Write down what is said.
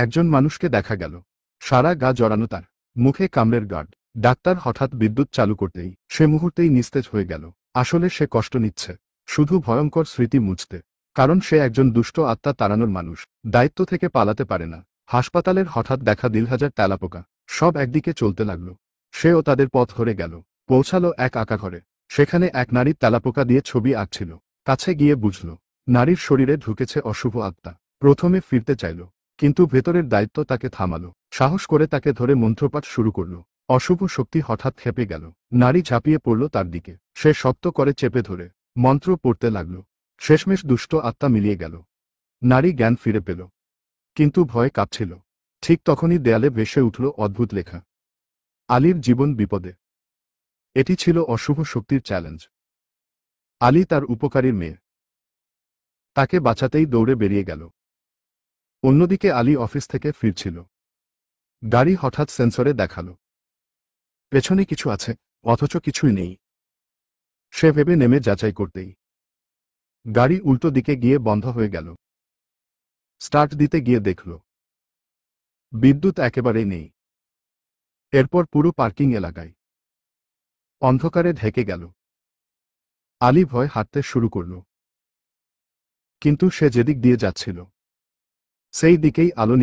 একজন মানুষকে দেখা গেল, সারা গা জড়ানো, তার মুখে কামড়ের গার্ড। ডাক্তার হঠাৎ বিদ্যুৎ চালু করতেই সে মুহূর্তেই নিস্তেজ হয়ে গেল। আসলে সে কষ্ট নিচ্ছে শুধু ভয়ঙ্কর স্মৃতি মুছতে, কারণ সে একজন দুষ্ট আত্মা তাড়ানোর মানুষ, দায়িত্ব থেকে পালাতে পারে না। হাসপাতালের হঠাৎ দেখা দিলহাজার তেলাপোকা সব একদিকে চলতে লাগলো। সেও তাদের পথ ধরে গেল, পৌঁছালো এক আঁকাঘরে। সেখানে এক নারী তেলাপোকা দিয়ে ছবি আঁকছিল। কাছে গিয়ে বুঝল, নারীর শরীরে ঢুকেছে অশুভ আত্মা। প্রথমে ফিরতে চাইল, কিন্তু ভেতরের দায়িত্ব তাকে থামালো। সাহস করে তাকে ধরে মন্ত্রপাঠ শুরু করল। অশুভ শক্তি হঠাৎ খেপে গেল, নারী ঝাঁপিয়ে পড়ল তার দিকে। সে শক্ত করে চেপে ধরে মন্ত্র পড়তে লাগল। শেষমেশ দুষ্ট আত্মা মিলিয়ে গেল, নারী জ্ঞান ফিরে পেল, কিন্তু ভয় কাঁপছিল। ঠিক তখনই দেয়ালে ভেসে উঠল অদ্ভুত লেখা, আলীর জীবন বিপদে। এটি ছিল অশুভ শক্তির চ্যালেঞ্জ। আলী তার উপকারীর মেয়ে, তাকে বাঁচাতেই দৌড়ে বেরিয়ে গেল। অন্যদিকে আলী অফিস থেকে ফিরছিল। গাড়ি হঠাৎ সেন্সরে দেখালো পেছনে কিছু আছে, অথচ কিছুই নেই। সে ভেবে নেমে যাচাই করতেই গাড়ি উল্টো দিকে গিয়ে বন্ধ হয়ে গেল। স্টার্ট দিতে গিয়ে দেখল বিদ্যুৎ একেবারেই নেই। এরপর পুরো পার্কিং এলাকায় অন্ধকারে ঢেকে গেল। আলী ভয় হাঁটতে শুরু করল, কিন্তু সে যেদিক দিয়ে যাচ্ছিল সেই দিকেই আলো